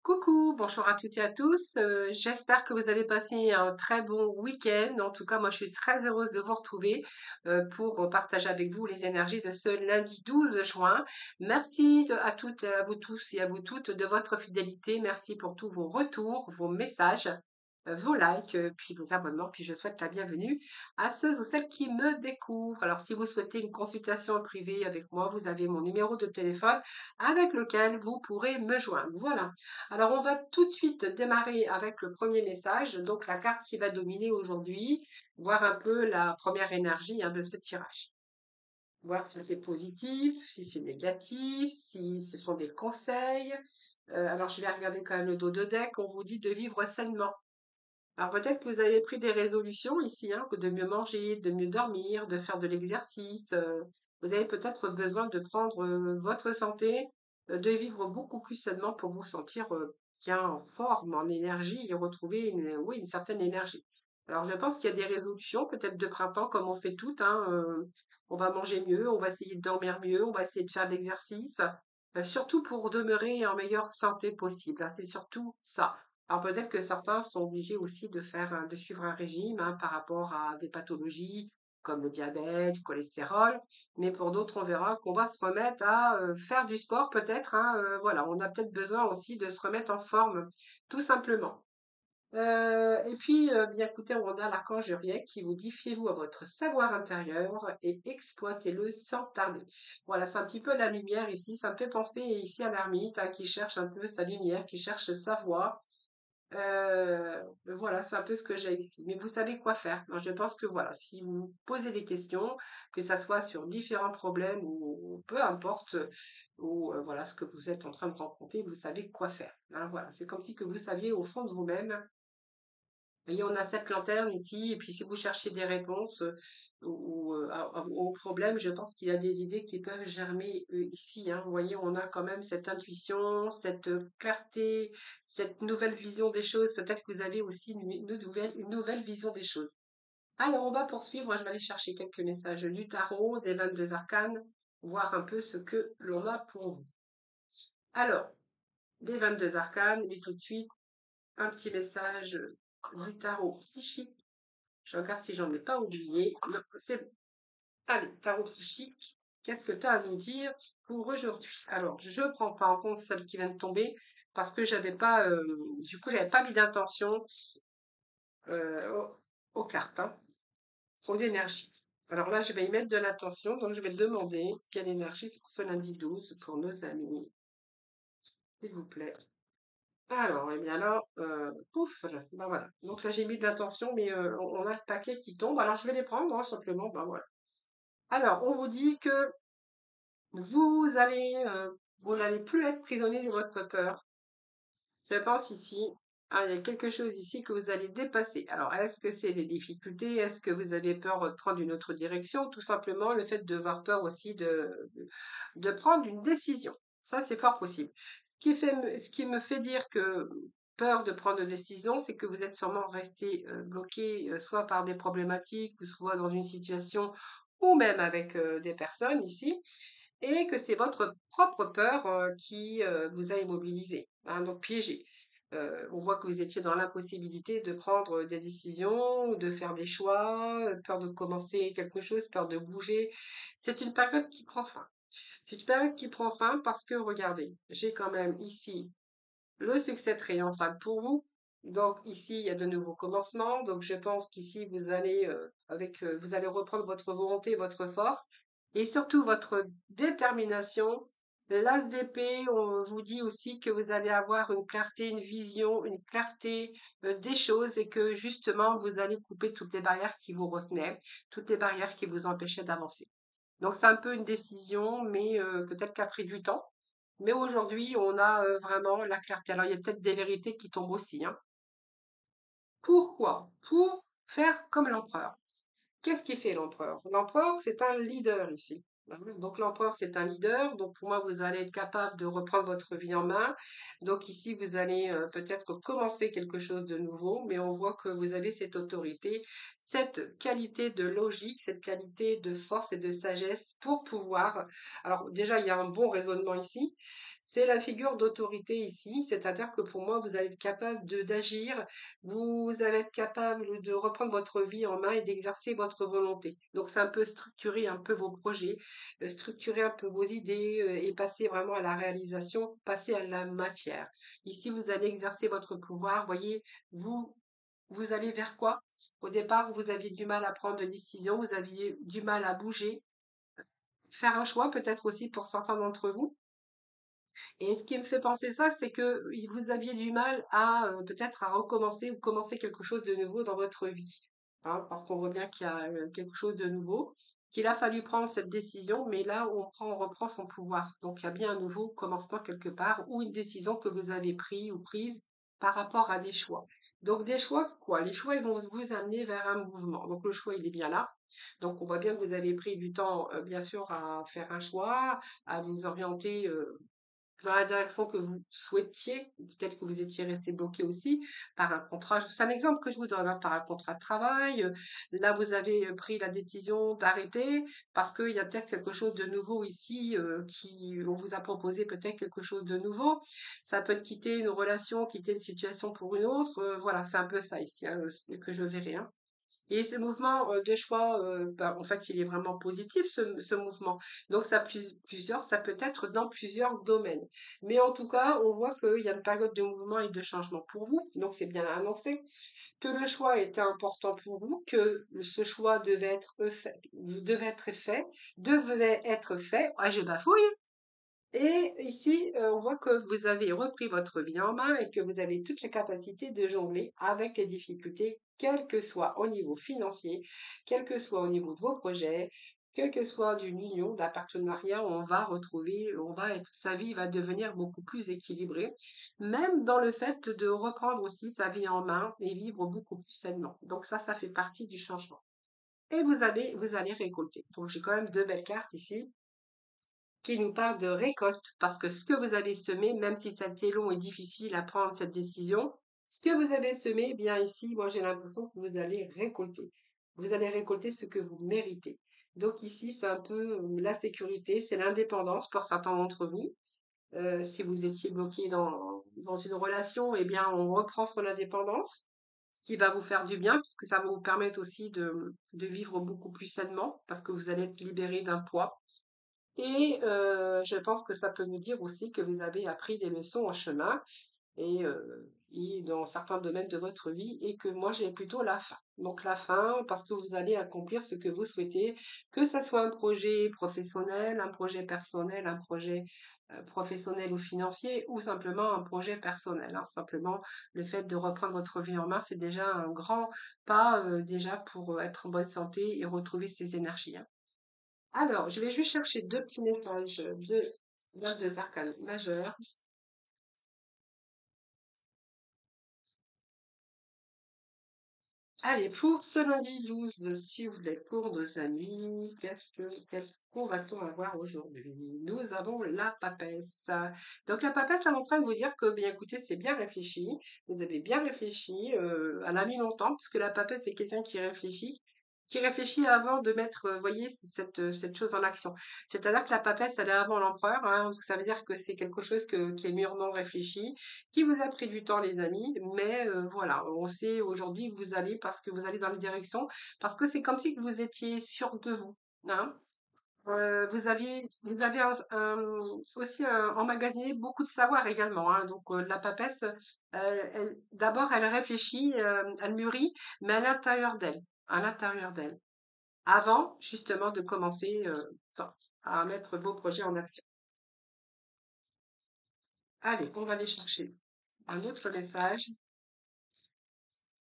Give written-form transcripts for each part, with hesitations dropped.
Coucou, bonjour à toutes et à tous. J'espère que vous avez passé un très bon week-end. En tout cas, moi, je suis très heureuse de vous retrouver pour partager avec vous les énergies de ce lundi 12 juin. Merci à toutes, à vous tous et à vous toutes de votre fidélité. Merci pour tous vos retours, vos messages, vos likes, puis vos abonnements. Puis je souhaite la bienvenue à ceux ou celles qui me découvrent. Alors, si vous souhaitez une consultation privée avec moi, vous avez mon numéro de téléphone avec lequel vous pourrez me joindre. Voilà. Alors, on va tout de suite démarrer avec le premier message, donc la carte qui va dominer aujourd'hui, voir un peu la première énergie de ce tirage. Voir si c'est positif, si c'est négatif, si ce sont des conseils. Alors, je vais regarder quand même le dos de deck. On vous dit de vivre sainement. Alors, peut-être que vous avez pris des résolutions ici, que de mieux manger, de mieux dormir, de faire de l'exercice. Vous avez peut-être besoin de prendre votre santé, de vivre beaucoup plus sainement pour vous sentir bien en forme, en énergie et retrouver oui, une certaine énergie. Alors, je pense qu'il y a des résolutions, peut-être de printemps, comme on fait toutes. On va manger mieux, on va essayer de dormir mieux, on va essayer de faire de l'exercice, surtout pour demeurer en meilleure santé possible. C'est surtout ça. Alors peut-être que certains sont obligés aussi de suivre un régime par rapport à des pathologies comme le diabète, le cholestérol, mais pour d'autres, on verra qu'on va se remettre à faire du sport peut-être. Voilà, on a peut-être besoin aussi de se remettre en forme, tout simplement. Et puis, bien écoutez, on a l'archange Uriel qui vous dit fiez-vous à votre savoir intérieur et exploitez-le sans tarder. Voilà, c'est un petit peu la lumière ici. Ça me fait penser ici à l'ermite qui cherche un peu sa lumière, qui cherche sa voie. Voilà, c'est un peu ce que j'ai ici. Mais vous savez quoi faire. Alors, je pense que voilà, si vous me posez des questions, que ça soit sur différents problèmes ou peu importe, ou voilà ce que vous êtes en train de rencontrer, vous savez quoi faire. Voilà, c'est comme si que vous saviez au fond de vous-même. Et on a cette lanterne ici, et puis si vous cherchez des réponses aux problèmes, je pense qu'il y a des idées qui peuvent germer ici. Vous voyez, on a quand même cette intuition, cette clarté, cette nouvelle vision des choses. Peut-être que vous avez aussi une nouvelle vision des choses. Alors, on va poursuivre. Je vais aller chercher quelques messages du tarot, des 22 arcanes, voir un peu ce que l'on a pour vous. Alors, des 22 arcanes, et tout de suite, un petit message du tarot psychique. Je regarde si j'en ai pas oublié. Non, c'est bon. Allez, tarot psychique. Qu'est-ce que tu as à nous dire pour aujourd'hui? Alors, je ne prends pas en compte celle qui vient de tomber parce que j'avais pas, du coup, j'avais pas mis d'intention aux cartes, aux énergies. Alors là, je vais y mettre de l'attention, donc je vais demander quelle énergie pour ce lundi 12 pour nos amis, s'il vous plaît. Alors, eh bien là, pouf, là, ben voilà. Donc là, j'ai mis de l'attention, mais on a le paquet qui tombe. Alors, je vais les prendre, simplement, ben voilà. Alors, on vous dit que vous allez, vous n'allez plus être prisonnier de votre peur. Je pense ici, il y a quelque chose ici que vous allez dépasser. Alors, est-ce que c'est des difficultés? Est-ce que vous avez peur de prendre une autre direction? Tout simplement, le fait d'avoir peur aussi de prendre une décision. Ça, c'est fort possible. Ce qui me fait dire que peur de prendre une décision, c'est que vous êtes sûrement resté bloqué, soit par des problématiques, ou soit dans une situation, ou même avec des personnes ici, et que c'est votre propre peur qui vous a immobilisé, donc piégé. On voit que vous étiez dans l'impossibilité de prendre des décisions, de faire des choix, peur de commencer quelque chose, peur de bouger. C'est une période qui prend fin. C'est une période qui prend fin parce que, regardez, j'ai quand même ici le succès triomphal pour vous. Donc ici, il y a de nouveaux commencements. Donc je pense qu'ici, vous allez reprendre votre volonté, votre force et surtout votre détermination. L'as d'épée, on vous dit aussi que vous allez avoir une clarté, une vision, une clarté des choses et que justement, vous allez couper toutes les barrières qui vous retenaient, toutes les barrières qui vous empêchaient d'avancer. Donc c'est un peu une décision, mais peut-être qu'elle a pris du temps. Mais aujourd'hui, on a vraiment la clarté. Alors, il y a peut-être des vérités qui tombent aussi. Pourquoi? Pour faire comme l'empereur. Qu'est-ce qui fait l'empereur? L'empereur, c'est un leader ici. Donc l'empereur, c'est un leader. Donc pour moi, vous allez être capable de reprendre votre vie en main. Donc ici, vous allez peut-être commencer quelque chose de nouveau, mais on voit que vous avez cette autorité, cette qualité de logique, cette qualité de force et de sagesse pour pouvoir. Alors déjà, il y a un bon raisonnement ici. C'est la figure d'autorité ici, c'est-à-dire que pour moi, vous allez être capable d'agir, vous allez être capable de reprendre votre vie en main et d'exercer votre volonté. Donc c'est un peu structurer un peu vos projets, structurer un peu vos idées et passer vraiment à la réalisation, passer à la matière. Ici, vous allez exercer votre pouvoir. Voyez, vous, vous allez vers quoi? Au départ, vous aviez du mal à prendre de décision, vous aviez du mal à bouger, faire un choix peut-être aussi pour certains d'entre vous. Et ce qui me fait penser ça, c'est que vous aviez du mal à peut-être à recommencer ou commencer quelque chose de nouveau dans votre vie. Hein, parce qu'on voit bien qu'il y a quelque chose de nouveau, qu'il a fallu prendre cette décision, mais là, on reprend son pouvoir. Donc, il y a bien un nouveau commencement quelque part ou une décision que vous avez prise ou prise par rapport à des choix. Donc, des choix, quoi? Les choix, ils vont vous amener vers un mouvement. Donc, le choix, il est bien là. Donc, on voit bien que vous avez pris du temps, bien sûr, à faire un choix, à vous orienter dans la direction que vous souhaitiez. Peut-être que vous étiez resté bloqué aussi par un contrat. C'est un exemple que je vous donne, hein, par un contrat de travail. Là, vous avez pris la décision d'arrêter parce qu'il y a peut-être quelque chose de nouveau ici qui on vous a proposé peut-être quelque chose de nouveau. Ça peut être quitter une relation, quitter une situation pour une autre. Voilà, c'est un peu ça ici hein, ce que je verrai. Hein. Et ce mouvement de choix, bah, en fait, il est vraiment positif, ce mouvement. Donc, ça peut être dans plusieurs domaines. Mais en tout cas, on voit qu'il y a une période de mouvement et de changement pour vous. Donc, c'est bien annoncé que le choix était important pour vous, que ce choix devait être fait. Ah, je bafouille. Et ici, on voit que vous avez repris votre vie en main et que vous avez toutes les capacités de jongler avec les difficultés, quel que soit au niveau financier, quel que soit au niveau de vos projets, quel que soit d'une union, d'un partenariat, on va retrouver, sa vie va devenir beaucoup plus équilibrée, même dans le fait de reprendre aussi sa vie en main et vivre beaucoup plus sainement. Donc ça fait partie du changement. Et vous allez récolter. Donc j'ai quand même deux belles cartes ici qui nous parle de récolte, parce que ce que vous avez semé, même si ça a été long et difficile à prendre cette décision, ce que vous avez semé, eh bien ici, moi j'ai l'impression que vous allez récolter. Vous allez récolter ce que vous méritez. Donc ici, c'est un peu la sécurité, c'est l'indépendance pour certains d'entre vous. Si vous étiez bloqué dans une relation, eh bien on reprend son indépendance, ce qui va vous faire du bien, puisque ça va vous permettre aussi de vivre beaucoup plus sainement, parce que vous allez être libéré d'un poids. Et je pense que ça peut nous dire aussi que vous avez appris des leçons en chemin et dans certains domaines de votre vie et que moi j'ai plutôt la fin. Donc la fin parce que vous allez accomplir ce que vous souhaitez, que ça soit un projet professionnel, un projet personnel, un projet professionnel ou financier ou simplement un projet personnel. Hein. Simplement le fait de reprendre votre vie en main, c'est déjà un grand pas déjà pour être en bonne santé et retrouver ses énergies. Hein. Alors, je vais juste chercher deux petits messages de arcanes majeures. Allez, pour ce lundi 12, si vous êtes pour nos amis, qu'est-ce qu'on va-t-on avoir aujourd'hui? Nous avons la papesse. Donc, la papesse, elle est en train de vous dire que, bien écoutez, c'est bien réfléchi. Vous avez bien réfléchi. Elle a mis longtemps, puisque la papesse, c'est quelqu'un qui réfléchit avant de mettre, voyez, cette chose en action. C'est-à-dire que la papesse, elle est avant l'empereur, hein, donc ça veut dire que c'est quelque chose qui est mûrement réfléchi, qui vous a pris du temps, les amis, mais voilà, on sait aujourd'hui que vous allez parce que vous allez dans la direction, parce que c'est comme si vous étiez sûr de vous. Hein. Vous avez aussi emmagasiné beaucoup de savoir également. Hein. Donc la papesse, d'abord elle réfléchit, elle mûrit, mais à l'intérieur d'elle, avant justement de commencer à mettre vos projets en action. Allez, on va aller chercher un autre message.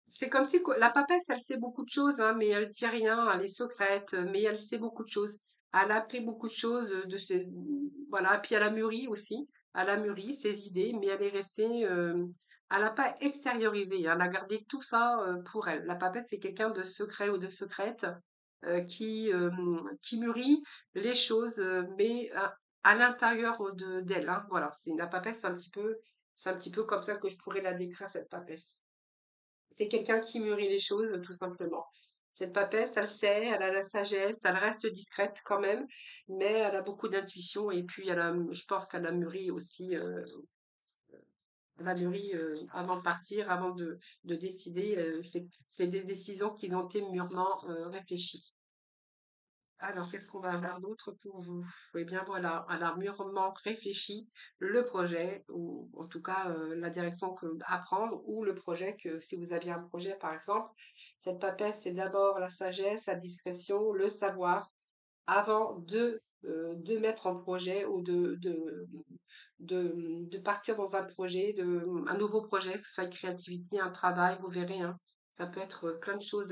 C'est comme si la papesse, elle sait beaucoup de choses, hein, mais elle dit rien, elle est secrète, mais elle sait beaucoup de choses. Elle a appris beaucoup de choses voilà, puis elle a mûri aussi. Elle a mûri ses idées, mais elle est restée, elle n'a pas extériorisé, hein, elle a gardé tout ça pour elle. La papesse, c'est quelqu'un de secret ou de secrète qui mûrit les choses, mais à l'intérieur d'elle. Hein, voilà, c'est la papesse, c'est un petit peu comme ça que je pourrais la décrire cette papesse. C'est quelqu'un qui mûrit les choses, tout simplement. Cette papesse, elle sait, elle a la sagesse, elle reste discrète quand même, mais elle a beaucoup d'intuition et puis je pense qu'elle a mûri aussi, elle a mûri avant de partir, avant de décider. C'est des décisions qui ont été mûrement réfléchies. Alors, qu'est-ce qu'on va avoir d'autre pour vous? Eh bien, voilà, elle a mûrement réfléchi le projet, ou en tout cas la direction à prendre, ou le projet que si vous aviez un projet, par exemple, cette papesse, c'est d'abord la sagesse, la discrétion, le savoir, avant de mettre en projet ou de partir dans un projet, un nouveau projet, que ce soit une créativité, un travail, vous verrez, hein, ça peut être plein de choses.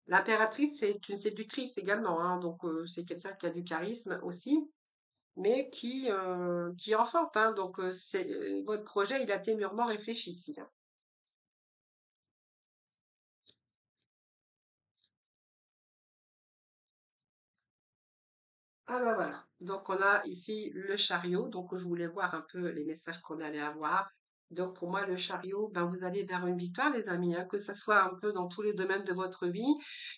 L'impératrice, c'est une séductrice également, hein, donc c'est quelqu'un qui a du charisme aussi, mais qui enfante, hein, donc votre projet, il a été mûrement réfléchi ici, hein. Ah bah voilà. Donc on a ici le chariot. Donc je voulais voir un peu les messages qu'on allait avoir. Donc pour moi, le chariot, ben vous allez vers une victoire, les amis, hein, que ça soit un peu dans tous les domaines de votre vie.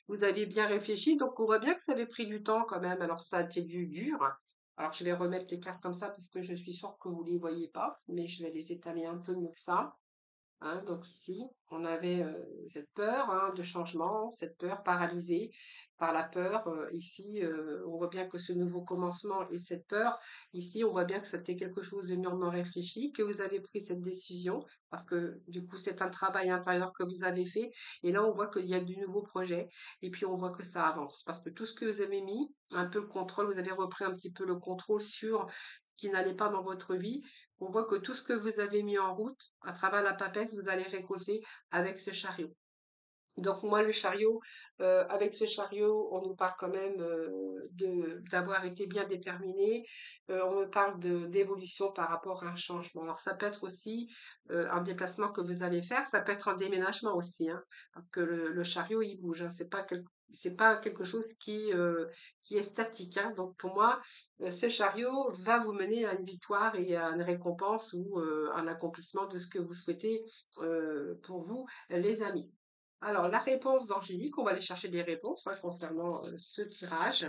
Vous avez bien réfléchi. Donc on voit bien que ça avait pris du temps quand même. Alors ça a été du dur. Alors je vais remettre les cartes comme ça parce que je suis sûre que vous ne les voyez pas, mais je vais les étaler un peu mieux que ça. Hein, donc ici, on avait cette peur, hein, de changement, cette peur paralysée par la peur. Ici, on voit bien que ce nouveau commencement et cette peur, ici, on voit bien que c'était quelque chose de mûrement réfléchi, que vous avez pris cette décision, parce que du coup, c'est un travail intérieur que vous avez fait. Et là, on voit qu'il y a du nouveau projet. Et puis, on voit que ça avance, parce que tout ce que vous avez mis, un peu le contrôle, vous avez repris un petit peu le contrôle sur ce qui n'allait pas dans votre vie. On voit que tout ce que vous avez mis en route, à travers la papesse, vous allez récolter avec ce chariot. Donc moi, le chariot, avec ce chariot, on nous parle quand même d'avoir été bien déterminé. On me parle d'évolution par rapport à un changement. Alors ça peut être aussi un déplacement que vous allez faire, ça peut être un déménagement aussi, hein, parce que le chariot, il bouge, hein, c'est pas quelque chose qui est statique, hein. Donc pour moi, ce chariot va vous mener à une victoire et à une récompense ou un accomplissement de ce que vous souhaitez pour vous, les amis. Alors, la réponse d'Angélique, on va aller chercher des réponses, hein, concernant ce tirage.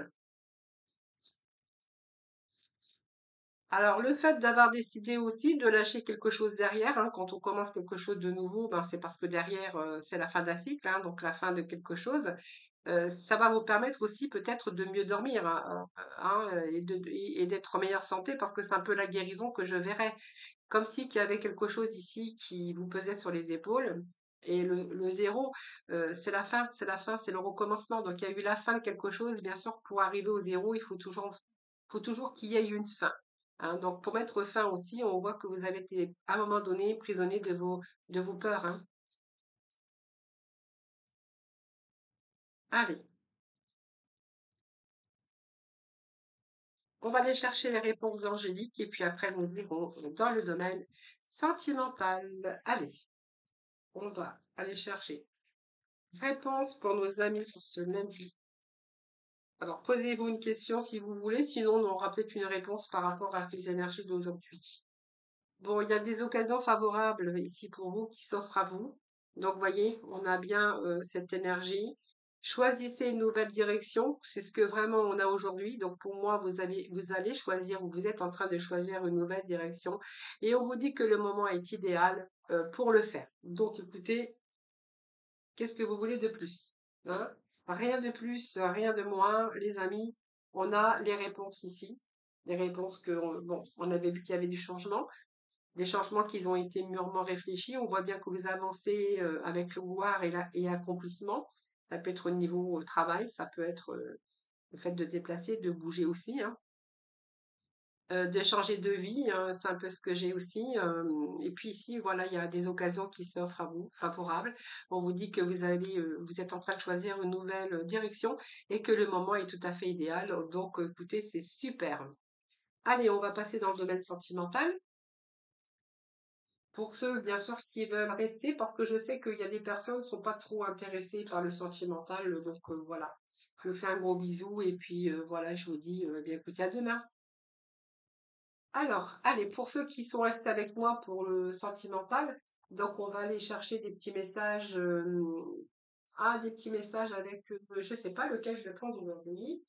Alors, le fait d'avoir décidé aussi de lâcher quelque chose derrière, hein, quand on commence quelque chose de nouveau, ben, c'est parce que derrière, c'est la fin d'un cycle, hein, donc la fin de quelque chose. Ça va vous permettre aussi peut-être de mieux dormir, hein, et d'être en meilleure santé parce que c'est un peu la guérison que je verrais. Comme si qu'il y avait quelque chose ici qui vous pesait sur les épaules. Et le zéro, c'est la fin, c'est la fin, c'est le recommencement. Donc il y a eu la fin de quelque chose. Bien sûr, pour arriver au zéro, faut toujours qu'il y ait une fin, hein. Donc pour mettre fin aussi, on voit que vous avez été à un moment donné prisonnier de vos peurs, hein. Allez, on va aller chercher les réponses d'Angélique et puis après nous irons dans le domaine sentimental. Allez, on va aller chercher réponse pour nos amis sur ce lundi. Alors, posez-vous une question si vous voulez, sinon on aura peut-être une réponse par rapport à ces énergies d'aujourd'hui. Bon, il y a des occasions favorables ici pour vous qui s'offrent à vous. Donc, voyez, on a bien cette énergie. Choisissez une nouvelle direction, c'est ce que vraiment on a aujourd'hui. Donc, pour moi, vous allez choisir, ou vous êtes en train de choisir une nouvelle direction. Et on vous dit que le moment est idéal pour le faire. Donc, écoutez, qu'est-ce que vous voulez de plus? Hein? Rien de plus, rien de moins, les amis. On a les réponses ici. Les réponses bon, on avait vu qu'il y avait du changement, des changements qui ont été mûrement réfléchis. On voit bien que vous avancez avec le pouvoir et l'accomplissement. Ça peut être au niveau travail, ça peut être le fait de déplacer, de bouger aussi, hein. De changer de vie, c'est un peu ce que j'ai aussi. Et puis ici, voilà, il y a des occasions qui s'offrent à vous, favorables. On vous dit que vous êtes en train de choisir une nouvelle direction et que le moment est tout à fait idéal. Donc, écoutez, c'est super. Allez, on va passer dans le domaine sentimental. Pour ceux, bien sûr, qui veulent rester, parce que je sais qu'il y a des personnes qui ne sont pas trop intéressées par le sentimental. Donc, voilà. Je vous fais un gros bisou et puis voilà, je vous dis, bien écoutez, à demain. Alors, allez, pour ceux qui sont restés avec moi pour le sentimental, donc on va aller chercher des petits messages des petits messages avec, je sais pas lequel je vais prendre aujourd'hui.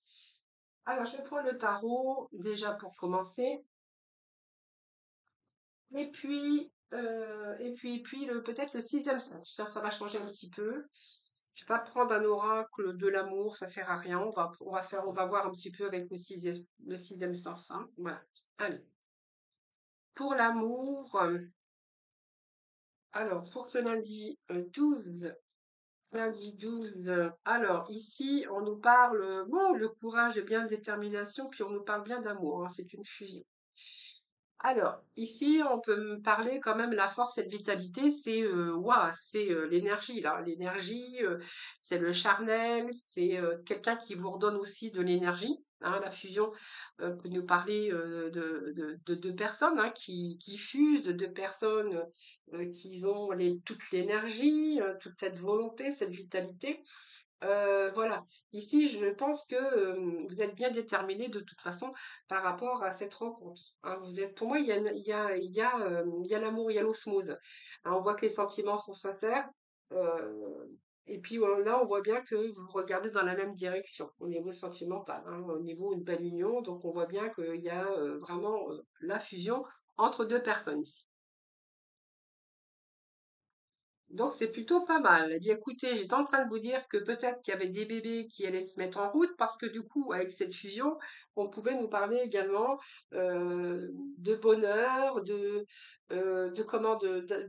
Alors, je vais prendre le tarot déjà pour commencer. Et puis, peut-être le sixième sens. Ça va changer un petit peu. Je vais pas prendre un oracle de l'amour, ça sert à rien. On va voir un petit peu avec le sixième sens, hein. Voilà. Allez. Pour l'amour, alors, pour ce lundi 12, alors, ici, on nous parle, bon, le courage et bien détermination, puis on nous parle bien d'amour, hein, c'est une fusion. Alors, ici, on peut me parler quand même la force et de vitalité, c'est ouah, c'est l'énergie là, l'énergie, c'est le charnel, c'est quelqu'un qui vous redonne aussi de l'énergie, hein, la fusion peut nous parler de deux personnes hein, qui fusent, de deux personnes qui ont toute l'énergie, toute cette volonté, cette vitalité. Voilà. Ici, je pense que vous êtes bien déterminé de toute façon par rapport à cette rencontre. Hein. Pour moi, il y a l'amour, il y a l'osmose. Hein, on voit que les sentiments sont sincères. Et puis là, on voit bien que vous regardez dans la même direction au niveau sentimental, hein, au niveau une belle union. Donc, on voit bien qu'il y a vraiment la fusion entre deux personnes ici. Donc c'est plutôt pas mal. Eh bien écoutez, j'étais en train de vous dire que peut-être qu'il y avait des bébés qui allaient se mettre en route parce que du coup, avec cette fusion, on pouvait nous parler également de bonheur, de comment,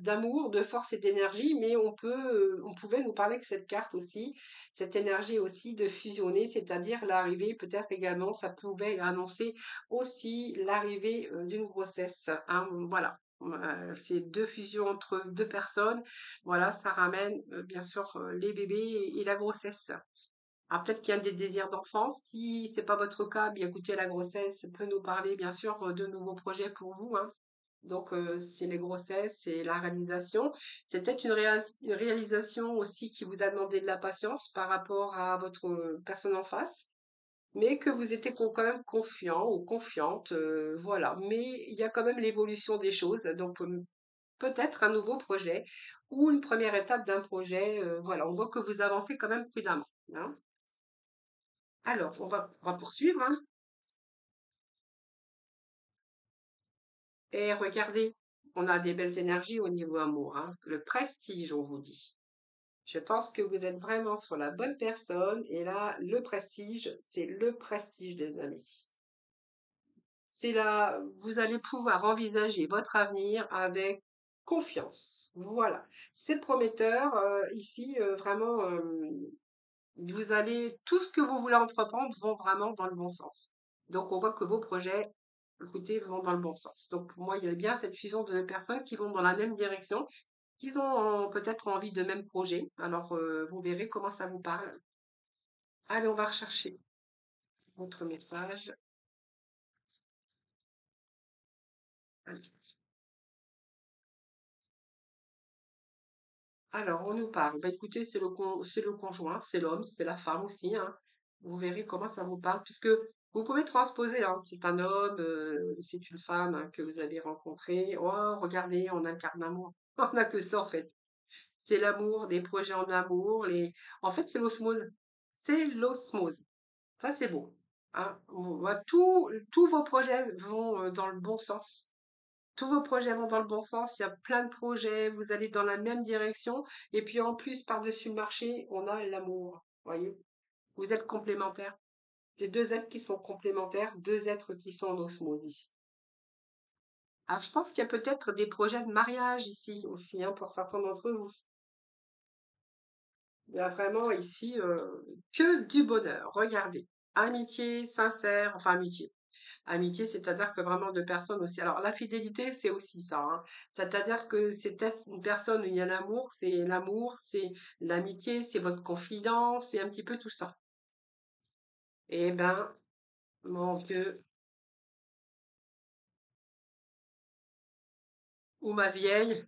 d'amour, de force et d'énergie, mais on pouvait nous parler que cette carte aussi, cette énergie aussi de fusionner, c'est-à-dire l'arrivée, peut-être également, ça pouvait annoncer aussi l'arrivée d'une grossesse. Hein, voilà. C'est deux fusions entre deux personnes voilà, ça ramène bien sûr les bébés et la grossesse. Alors peut-être qu'il y a des désirs d'enfant. Si c'est pas votre cas, bien écoutez, la grossesse peut nous parler bien sûr de nouveaux projets pour vous, hein. Donc c'est les grossesses, c'est la réalisation. C'est peut-être une réalisation aussi qui vous a demandé de la patience par rapport à votre personne en face, mais que vous étiez quand même confiant ou confiante, voilà. Mais il y a quand même l'évolution des choses. Donc peut-être un nouveau projet ou une première étape d'un projet. Voilà, on voit que vous avancez quand même prudemment, hein. Alors, on va poursuivre, hein. Et regardez, on a des belles énergies au niveau amour, hein. Le prestige, on vous dit. Je pense que vous êtes vraiment sur la bonne personne. Et là, le prestige, c'est le prestige des amis. C'est là, vous allez pouvoir envisager votre avenir avec confiance. Voilà. C'est prometteur. Ici, vraiment, vous allez, tout ce que vous voulez entreprendre vont vraiment dans le bon sens. Donc, on voit que vos projets, écoutez, vont dans le bon sens. Donc, pour moi, il y a bien cette fusion de personnes qui vont dans la même direction, qui ont peut-être envie de même projet. Alors, vous verrez comment ça vous parle. Allez, on va rechercher votre message. Alors, on nous parle. Bah, écoutez, c'est le conjoint, c'est l'homme, c'est la femme aussi, hein. Vous verrez comment ça vous parle, puisque vous pouvez transposer, hein. C'est un homme, c'est une femme hein, que vous avez rencontré. Oh, regardez, on incarne l'amour. On n'a que ça, en fait. C'est l'amour, des projets en amour. En fait, c'est l'osmose. C'est l'osmose. Ça, c'est beau. Hein. On voit tous vos projets vont dans le bon sens. Tous vos projets vont dans le bon sens, il y a plein de projets, vous allez dans la même direction. Et puis en plus, par-dessus le marché, on a l'amour. Voyez, vous êtes complémentaires. C'est deux êtres qui sont complémentaires, deux êtres qui sont en osmose ici. Alors, je pense qu'il y a peut-être des projets de mariage ici aussi, hein, pour certains d'entre vous. Il y a vraiment ici que du bonheur. Regardez, amitié sincère, enfin amitié. Amitié, c'est-à-dire que vraiment deux personnes aussi. Alors, la fidélité, c'est aussi ça, hein. C'est-à-dire que c'est peut-être une personne où il y a l'amour, c'est l'amitié, c'est votre confidence, c'est un petit peu tout ça. Eh ben, mon vieux ou ma vieille,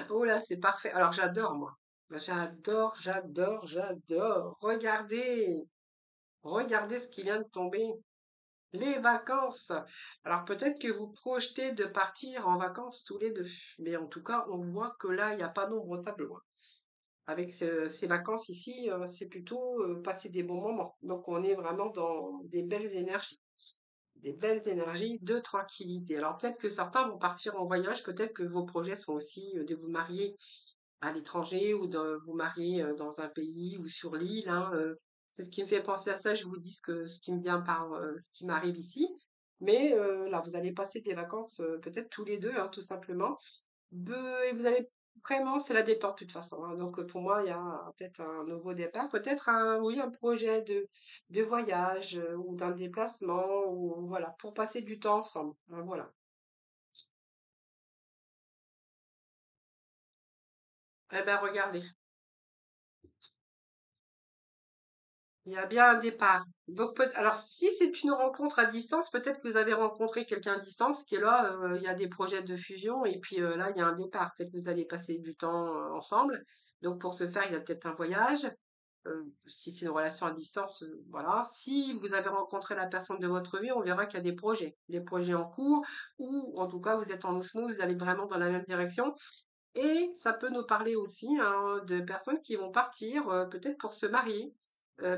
oh là, c'est parfait. Alors, j'adore, moi. J'adore, j'adore, j'adore. Regardez ce qui vient de tomber. Les vacances. Alors peut-être que vous projetez de partir en vacances tous les deux. Mais en tout cas, on voit que là, il n'y a pas d'ombre au tableau, hein. Avec ces vacances ici, c'est plutôt passer des bons moments. Donc on est vraiment dans des belles énergies de tranquillité. Alors peut-être que certains vont partir en voyage, peut-être que vos projets sont aussi de vous marier à l'étranger ou de vous marier dans un pays ou sur l'île, hein. C'est ce qui me fait penser à ça. Je vous dis ce qui me vient ce qui m'arrive ici. Mais là, vous allez passer des vacances peut-être tous les deux, hein, tout simplement. Et vous allez vraiment, c'est la détente de toute façon, hein. Donc pour moi, il y a peut-être un nouveau départ, peut-être oui, un projet de voyage ou d'un déplacement ou voilà, pour passer du temps ensemble, hein, voilà. Eh ben regardez. Il y a bien un départ. Donc, alors, si c'est une rencontre à distance, peut-être que vous avez rencontré quelqu'un à distance qui est là, il y a des projets de fusion et puis là, il y a un départ. Peut-être que vous allez passer du temps ensemble. Donc, pour ce faire, il y a peut-être un voyage. Si c'est une relation à distance, voilà. Si vous avez rencontré la personne de votre vie, on verra qu'il y a des projets en cours, ou en tout cas, vous êtes en osmose, vous allez vraiment dans la même direction. Et ça peut nous parler aussi hein, de personnes qui vont partir peut-être pour se marier,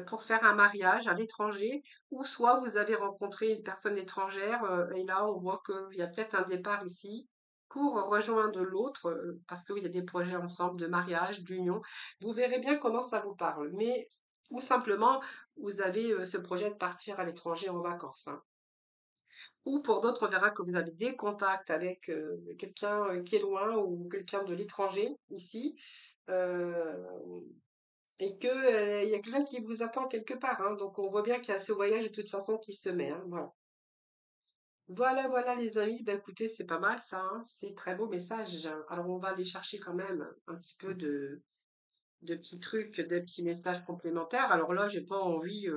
pour faire un mariage à l'étranger, ou soit vous avez rencontré une personne étrangère et là on voit qu'il y a peut-être un départ ici pour rejoindre l'autre, parce qu'il y a des projets ensemble de mariage, d'union. Vous verrez bien comment ça vous parle. Mais ou simplement vous avez ce projet de partir à l'étranger en vacances, hein. Ou pour d'autres, on verra que vous avez des contacts avec quelqu'un qui est loin ou quelqu'un de l'étranger ici, euh, et que il y a quelqu'un qui vous attend quelque part, hein. Donc on voit bien qu'il y a ce voyage de toute façon qui se met, hein, voilà. Voilà, voilà les amis. Bah, écoutez, c'est pas mal ça, hein. C'est très beau message, hein. Alors on va aller chercher quand même un petit peu de petits trucs, de petits messages complémentaires. Alors là, j'ai pas envie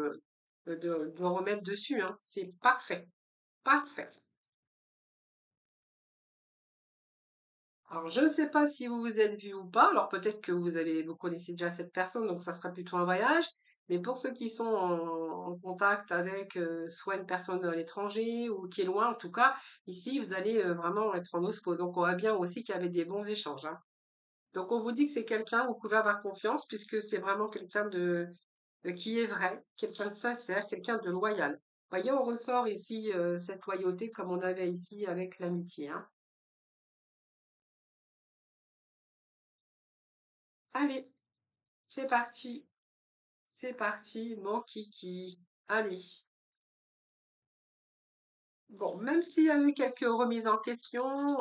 de remettre dessus, hein. C'est parfait, parfait. Alors, je ne sais pas si vous vous êtes vu ou pas. Alors, peut-être que vous connaissez déjà cette personne, donc ça sera plutôt un voyage. Mais pour ceux qui sont en contact avec soit une personne à l'étranger ou qui est loin, en tout cas, ici, vous allez vraiment être en ospo. Donc, on voit bien aussi qu'il y avait des bons échanges, hein. Donc, on vous dit que c'est quelqu'un, vous pouvez avoir confiance puisque c'est vraiment quelqu'un de qui est vrai, quelqu'un de sincère, quelqu'un de loyal. Voyez, on ressort ici cette loyauté comme on avait ici avec l'amitié, hein. Allez, c'est parti. C'est parti, mon kiki. Allez. Bon, même s'il y a eu quelques remises en question,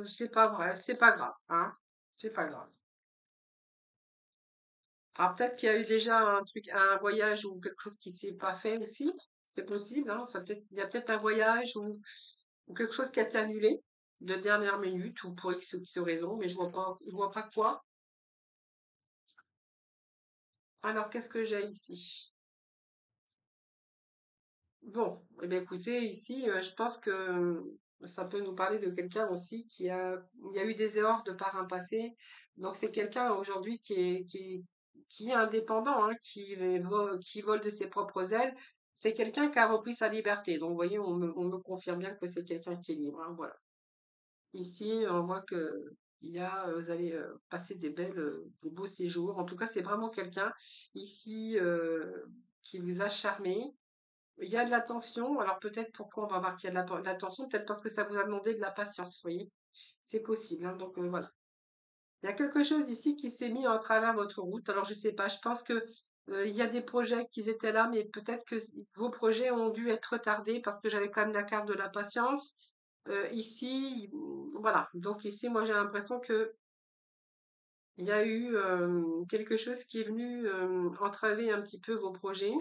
c'est pas vrai, c'est pas grave, hein. C'est pas grave. Alors peut-être qu'il y a eu déjà un truc, un voyage ou quelque chose qui s'est pas fait aussi. C'est possible, hein. Il y a peut-être un voyage ou quelque chose qui a été annulé de dernière minute ou pour X ou X raison, mais je vois pas quoi. Alors qu'est-ce que j'ai ici? Bon, eh bien, écoutez, ici, je pense que ça peut nous parler de quelqu'un aussi il y a eu des erreurs de par un passé. Donc, c'est quelqu'un aujourd'hui qui est indépendant, hein, qui vole de ses propres ailes. C'est quelqu'un qui a repris sa liberté. Donc, vous voyez, on me confirme bien que c'est quelqu'un qui est libre, hein, voilà. Ici, on voit que vous allez passer de beaux séjours. En tout cas, c'est vraiment quelqu'un ici qui vous a charmé. Il y a de l'attention, alors peut-être pourquoi on va voir qu'il y a de l'attention, peut-être parce que ça vous a demandé de la patience, vous voyez. C'est possible, hein, donc voilà. Il y a quelque chose ici qui s'est mis en travers votre route. Alors je sais pas, je pense que il y a des projets qui étaient là, mais peut-être que vos projets ont dû être retardés parce que j'avais quand même la carte de la patience. Ici, voilà. Donc ici, moi j'ai l'impression que il y a eu quelque chose qui est venu entraver un petit peu vos projets.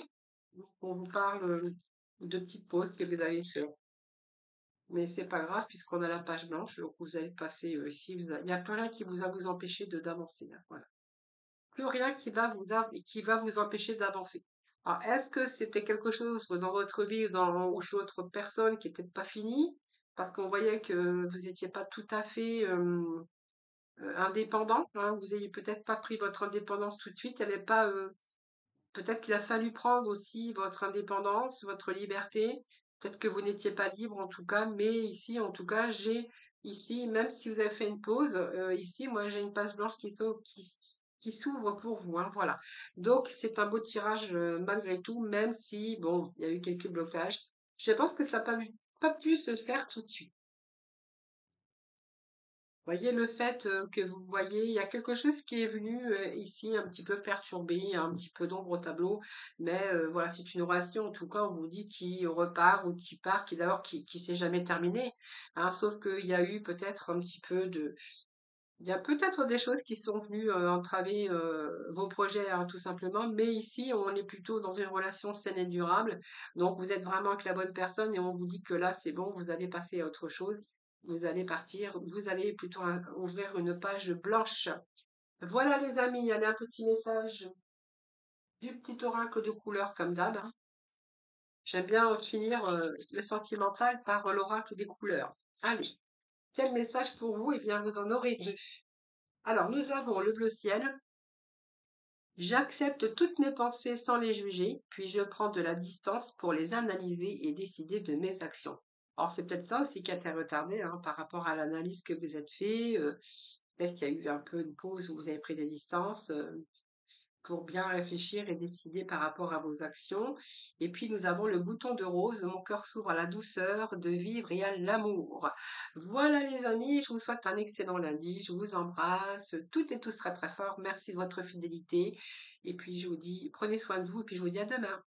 On vous parle de petites pauses que vous avez faites. Mais c'est pas grave puisqu'on a la page blanche, donc vous allez passer ici. Il n'y a plus rien qui vous a vous empêché d'avancer, là. Voilà. Plus rien qui va vous empêcher d'avancer. Alors, est-ce que c'était quelque chose dans votre vie ou chez votre personne qui n'était pas fini? Parce qu'on voyait que vous n'étiez pas tout à fait indépendant, hein, vous n'ayez peut-être pas pris votre indépendance tout de suite. Il y avait pas, peut-être qu'il a fallu prendre aussi votre indépendance, votre liberté. Peut-être que vous n'étiez pas libre en tout cas, mais ici, en tout cas, j'ai Ici, même si vous avez fait une pause, ici, moi, j'ai une page blanche qui s'ouvre pour vous, hein, voilà. Donc, c'est un beau tirage malgré tout, même si, bon, il y a eu quelques blocages. Je pense que ça n'a pas pu se faire tout de suite. Voyez le fait que vous voyez, il y a quelque chose qui est venu ici un petit peu perturber, un petit peu d'ombre au tableau, mais voilà, c'est une relation en tout cas, on vous dit qui repart ou qui part, qui d'abord qui s'est jamais terminée, hein, sauf qu'il y a eu peut-être un petit peu de, il y a peut-être des choses qui sont venues entraver vos projets, hein, tout simplement, mais ici on est plutôt dans une relation saine et durable, donc vous êtes vraiment avec la bonne personne et on vous dit que là c'est bon, vous allez passer à autre chose. Vous allez partir, vous allez plutôt ouvrir une page blanche. Voilà les amis, il y a un petit message du petit oracle de couleur comme d'hab, hein. J'aime bien finir le sentimental par l'oracle des couleurs. Allez, quel message pour vous? Eh bien, vous en aurez deux. Alors, nous avons le bleu ciel. J'accepte toutes mes pensées sans les juger, puis je prends de la distance pour les analyser et décider de mes actions. Alors, c'est peut-être ça aussi qui a été retardé hein, par rapport à l'analyse que vous êtes fait. Peut-être qu'il y a eu un peu une pause où vous avez pris des distances pour bien réfléchir et décider par rapport à vos actions. Et puis, nous avons le bouton de rose. Mon cœur s'ouvre à la douceur de vivre et à l'amour. Voilà les amis, je vous souhaite un excellent lundi. Je vous embrasse. Tout et tous très très fort. Merci de votre fidélité. Et puis, je vous dis, prenez soin de vous et puis je vous dis à demain.